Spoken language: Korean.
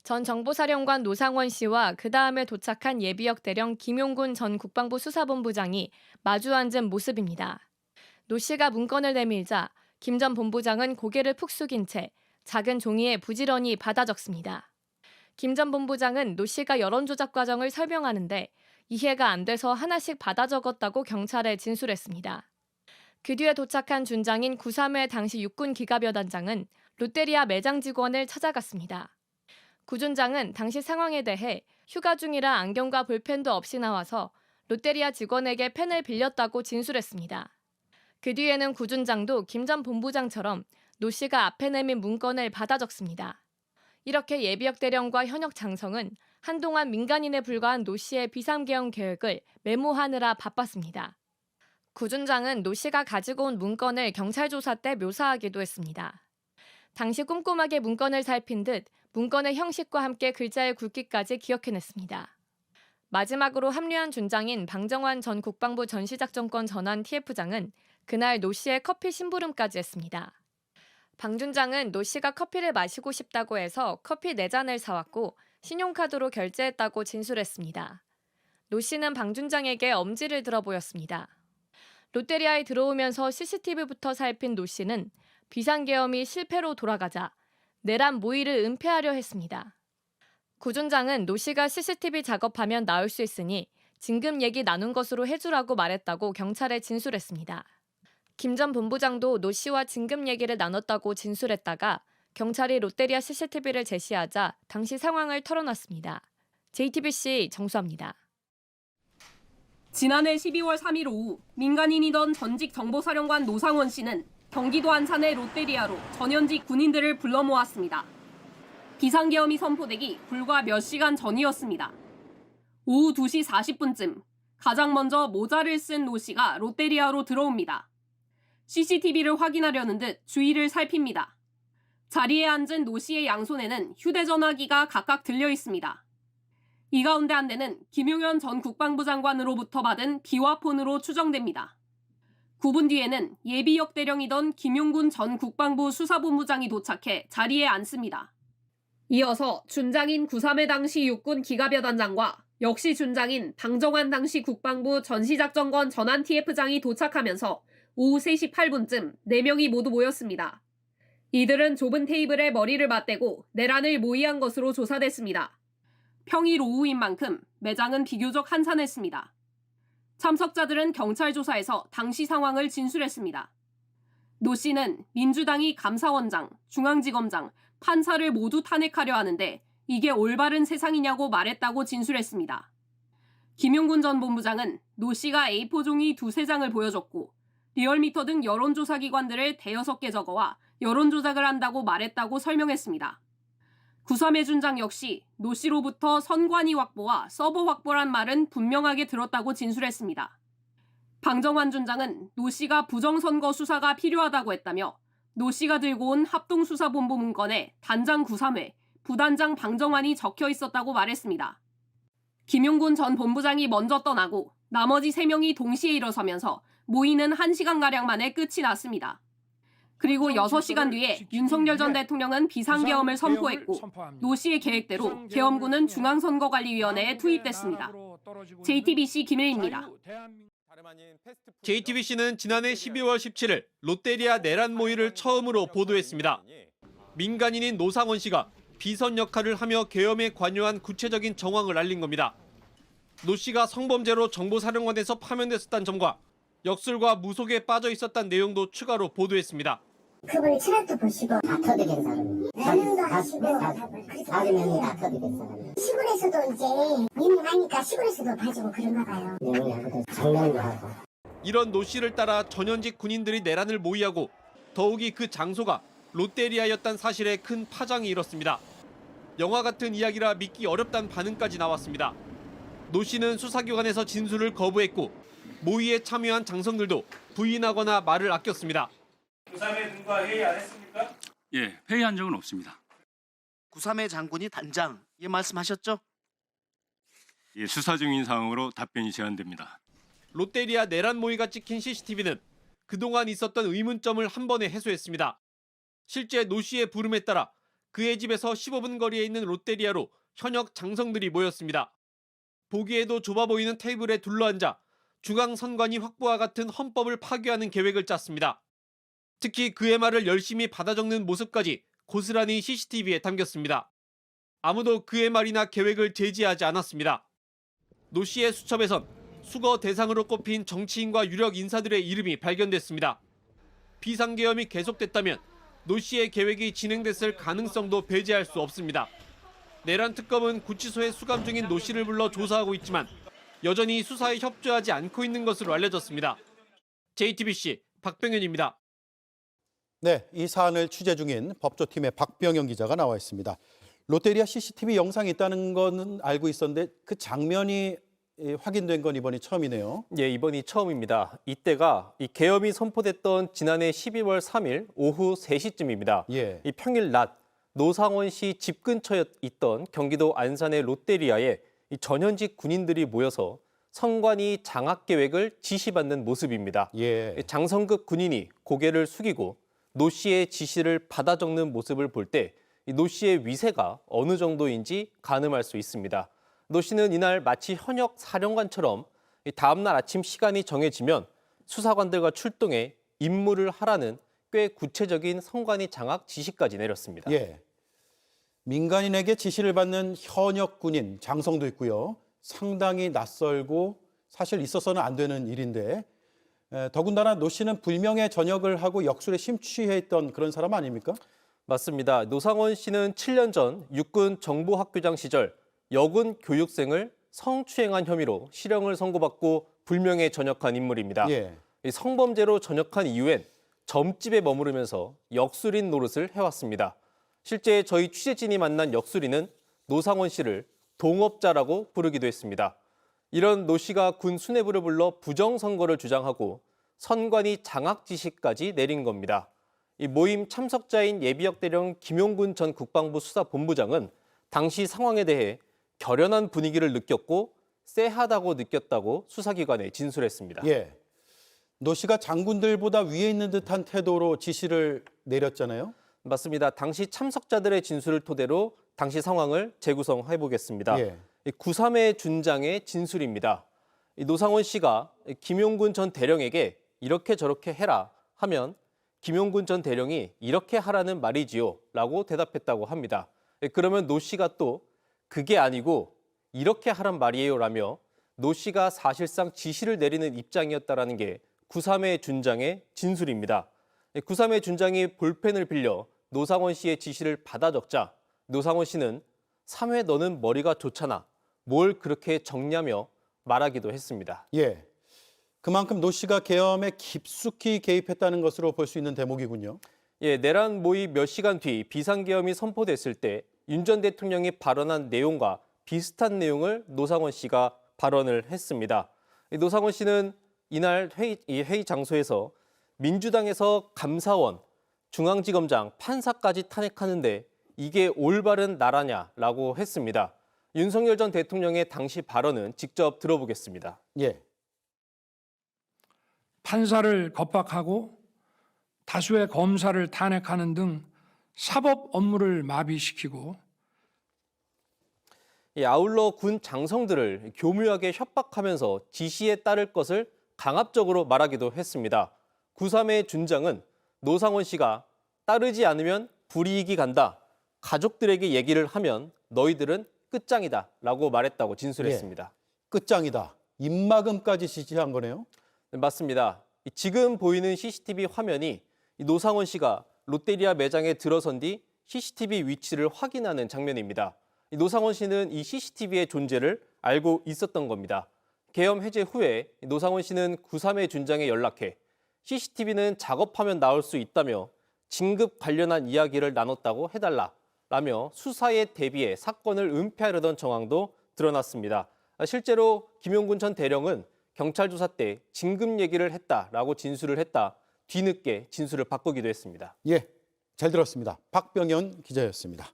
전 정보사령관 노상원 씨와 그 다음에 도착한 예비역 대령 김용군 전 국방부 수사본부장이 마주 앉은 모습입니다. 노 씨가 문건을 내밀자 김 전 본부장은 고개를 푹 숙인 채 작은 종이에 부지런히 받아 적습니다. 김 전 본부장은 노 씨가 여론조작 과정을 설명하는데 이해가 안 돼서 하나씩 받아 적었다고 경찰에 진술했습니다. 그 뒤에 도착한 준장인 9.3회 당시 육군 기갑여 단장은 롯데리아 매장 직원을 찾아갔습니다. 구 준장은 당시 상황에 대해 휴가 중이라 안경과 볼펜도 없이 나와서 롯데리아 직원에게 펜을 빌렸다고 진술했습니다. 그 뒤에는 구 준장도 김 전 본부장처럼 노 씨가 앞에 내민 문건을 받아 적습니다. 이렇게 예비역 대령과 현역 장성은 한동안 민간인에 불과한 노 씨의 비상계엄 계획을 메모하느라 바빴습니다. 구 준장은 노 씨가 가지고 온 문건을 경찰 조사 때 묘사하기도 했습니다. 당시 꼼꼼하게 문건을 살핀 듯 문건의 형식과 함께 글자의 굵기까지 기억해냈습니다. 마지막으로 합류한 준장인 방정환 전 국방부 전시작전권 전환 TF장은 그날 노 씨의 커피 심부름까지 했습니다. 방 준장은 노 씨가 커피를 마시고 싶다고 해서 커피 4잔을 사왔고 신용카드로 결제했다고 진술했습니다. 노 씨는 방 준장에게 엄지를 들어 보였습니다. 롯데리아에 들어오면서 CCTV부터 살핀 노 씨는 비상계엄이 실패로 돌아가자 내란 모의를 은폐하려 했습니다. 구 준장은 노 씨가 CCTV 작업하면 나올 수 있으니 진급 얘기 나눈 것으로 해주라고 말했다고 경찰에 진술했습니다. 김 전 본부장도 노 씨와 진급 얘기를 나눴다고 진술했다가 경찰이 롯데리아 CCTV를 제시하자 당시 상황을 털어놨습니다. JTBC 정수아입니다. 지난해 12월 3일 오후 민간인이던 전직 정보사령관 노상원 씨는 경기도 안산의 롯데리아로 전현직 군인들을 불러 모았습니다. 비상계엄이 선포되기 불과 몇 시간 전이었습니다. 오후 2시 40분쯤 가장 먼저 모자를 쓴 노 씨가 롯데리아로 들어옵니다. CCTV를 확인하려는 듯 주위를 살핍니다. 자리에 앉은 노 씨의 양손에는 휴대전화기가 각각 들려 있습니다. 이 가운데 한 대는 김용현 전 국방부 장관으로부터 받은 비화폰으로 추정됩니다. 9분 뒤에는 예비역 대령이던 김용군 전 국방부 수사본부장이 도착해 자리에 앉습니다. 이어서 준장인 9.3회 당시 육군 기갑여 단장과 역시 준장인 방정환 당시 국방부 전시작전권 전환 TF장이 도착하면서 오후 3시 8분쯤 4명이 모두 모였습니다. 이들은 좁은 테이블에 머리를 맞대고 내란을 모의한 것으로 조사됐습니다. 평일 오후인 만큼 매장은 비교적 한산했습니다. 참석자들은 경찰 조사에서 당시 상황을 진술했습니다. 노 씨는 민주당이 감사원장, 중앙지검장, 판사를 모두 탄핵하려 하는데 이게 올바른 세상이냐고 말했다고 진술했습니다. 김용군 전 본부장은 노 씨가 A4 종이 2-3장을 보여줬고 리얼미터 등 여론조사기관들을 5-6개 적어와 여론조작을 한다고 말했다고 설명했습니다. 9.3회 준장 역시 노 씨로부터 선관위 확보와 서버 확보란 말은 분명하게 들었다고 진술했습니다. 방정환 준장은 노 씨가 부정선거 수사가 필요하다고 했다며 노 씨가 들고 온 합동수사본부 문건에 단장 9.3회, 부단장 방정환이 적혀 있었다고 말했습니다. 김용군 전 본부장이 먼저 떠나고 나머지 3명이 동시에 일어서면서 모의는 1시간가량 만에 끝이 났습니다. 그리고 6시간 뒤에 윤석열 전 대통령은 비상계엄을 선포했고 노 씨의 계획대로 계엄군은 중앙선거관리위원회에 투입됐습니다. JTBC 김혜입니다. JTBC는 지난해 12월 17일 롯데리아 내란 모의를 처음으로 보도했습니다. 민간인인 노상원 씨가 비선 역할을 하며 계엄에 관여한 구체적인 정황을 알린 겁니다. 노 씨가 성범죄로 정보사령관에서 파면됐었다는 점과 역술과 무속에 빠져 있었다는 내용도 추가로 보도했습니다. 그분이 체력도 보시고 다 터득한 사람이에요. 연명도 하시고 다른 명이 다 터득한 사람이에요. 시골에서도 이제 유명하니까 시골에서도 봐주고 그런가 봐요. 명령하고 장명도 하고. 이런 노 씨를 따라 전현직 군인들이 내란을 모의하고 더욱이 그 장소가 롯데리아였다는 사실에 큰 파장이 일었습니다. 영화 같은 이야기라 믿기 어렵다는 반응까지 나왔습니다. 노 씨는 수사기관에서 진술을 거부했고 모의에 참여한 장성들도 부인하거나 말을 아꼈습니다. 9.3회 등과 회의 안 했습니까? 예, 회의한 적은 없습니다. 9.3회 장군이 단장, 예 말씀하셨죠? 예, 수사 중인 상황으로 답변이 제한됩니다. 롯데리아 내란 모의가 찍힌 CCTV는 그동안 있었던 의문점을 한 번에 해소했습니다. 실제 노 씨의 부름에 따라 그의 집에서 15분 거리에 있는 롯데리아로 현역 장성들이 모였습니다. 보기에도 좁아 보이는 테이블에 둘러앉아 중앙선관위 확보와 같은 헌법을 파괴하는 계획을 짰습니다. 특히 그의 말을 열심히 받아 적는 모습까지 고스란히 CCTV에 담겼습니다. 아무도 그의 말이나 계획을 제지하지 않았습니다. 노 씨의 수첩에선 수거 대상으로 꼽힌 정치인과 유력 인사들의 이름이 발견됐습니다. 비상계엄이 계속됐다면 노 씨의 계획이 진행됐을 가능성도 배제할 수 없습니다. 내란 특검은 구치소에 수감 중인 노 씨를 불러 조사하고 있지만 여전히 수사에 협조하지 않고 있는 것으로 알려졌습니다. JTBC 박병현입니다. 네, 이 사안을 취재 중인 법조팀의 박병현 기자가 나와 있습니다. 롯데리아 CCTV 영상이 있다는 건 알고 있었는데 그 장면이 확인된 건 이번이 처음이네요. 예, 이번이 처음입니다. 이때가 이 계엄이 선포됐던 지난해 12월 3일 오후 3시쯤입니다. 예. 이 평일 낮 노상원 씨 집 근처에 있던 경기도 안산의 롯데리아에 이 전현직 군인들이 모여서 선관위 장악 계획을 지시받는 모습입니다. 예. 장성급 군인이 고개를 숙이고 노 씨의 지시를 받아 적는 모습을 볼 때 노 씨의 위세가 어느 정도인지 가늠할 수 있습니다. 노 씨는 이날 마치 현역 사령관처럼 다음 날 아침 시간이 정해지면 수사관들과 출동해 임무를 하라는 꽤 구체적인 선관위 장악 지시까지 내렸습니다. 예. 민간인에게 지시를 받는 현역 군인 장성도 있고요. 상당히 낯설고 사실 있어서는 안 되는 일인데 더군다나 노 씨는 불명예 전역을 하고 역술에 심취해 있던 그런 사람 아닙니까? 맞습니다. 노상원 씨는 7년 전 육군 정보학교장 시절 여군 교육생을 성추행한 혐의로 실형을 선고받고 불명예 전역한 인물입니다. 예. 이 성범죄로 전역한 이후엔 점집에 머무르면서 역술인 노릇을 해왔습니다. 실제 저희 취재진이 만난 역술인은 노상원 씨를 동업자라고 부르기도 했습니다. 이런 노 씨가 군 수뇌부를 불러 부정선거를 주장하고 선관위 장악 지시까지 내린 겁니다. 이 모임 참석자인 예비역 대령 김용군 전 국방부 수사본부장은 당시 상황에 대해 결연한 분위기를 느꼈고 쎄하다고 느꼈다고 수사기관에 진술했습니다. 예. 노 씨가 장군들보다 위에 있는 듯한 태도로 지시를 내렸잖아요. 맞습니다. 당시 참석자들의 진술을 토대로 당시 상황을 재구성해 보겠습니다. 예. 9.3의 준장의 진술입니다. 노상원 씨가 김용군 전 대령에게 이렇게 저렇게 해라 하면 김용군 전 대령이 이렇게 하라는 말이지요 라고 대답했다고 합니다. 그러면 노 씨가 또 그게 아니고 이렇게 하란 말이에요 라며 노 씨가 사실상 지시를 내리는 입장이었다라는 게 9.3의 준장의 진술입니다. 9.3의 준장이 볼펜을 빌려 노상원 씨의 지시를 받아 적자 노상원 씨는 3회 너는 머리가 좋잖아. 뭘 그렇게 적냐며 말하기도 했습니다. 예. 그만큼 노 씨가 계엄에 깊숙이 개입했다는 것으로 볼 수 있는 대목이군요. 예, 내란 모의 몇 시간 뒤 비상계엄이 선포됐을 때 윤 전 대통령이 발언한 내용과 비슷한 내용을 노상원 씨가 발언을 했습니다. 노상원 씨는 이날 회의 장소에서 민주당에서 감사원, 중앙지검장, 판사까지 탄핵하는데 이게 올바른 나라냐라고 했습니다. 윤석열 전 대통령의 당시 발언은 직접 들어보겠습니다. 예. 판사를 겁박하고 다수의 검사를 탄핵하는 등 사법 업무를 마비시키고 아울러 군 장성들을 교묘하게 협박하면서 지시에 따를 것을 강압적으로 말하기도 했습니다. 9.3의 준장은 노상원 씨가 따르지 않으면 불이익이 간다. 가족들에게 얘기를 하면 너희들은 끝장이다 라고 말했다고 진술했습니다. 끝장이다. 입막음까지 지시한 거네요. 네, 맞습니다. 지금 보이는 CCTV 화면이 노상원 씨가 롯데리아 매장에 들어선 뒤 CCTV 위치를 확인하는 장면입니다. 노상원 씨는 이 CCTV의 존재를 알고 있었던 겁니다. 계엄 해제 후에 노상원 씨는 9.3의 준장에 연락해 CCTV는 작업하면 나올 수 있다며 진급 관련한 이야기를 나눴다고 해달라라며 수사에 대비해 사건을 은폐하려던 정황도 드러났습니다. 실제로 김용군 전 대령은 경찰 조사 때 진급 얘기를 했다라고 진술을 했다. 뒤늦게 진술을 바꾸기도 했습니다. 예, 잘 들었습니다. 박병현 기자였습니다.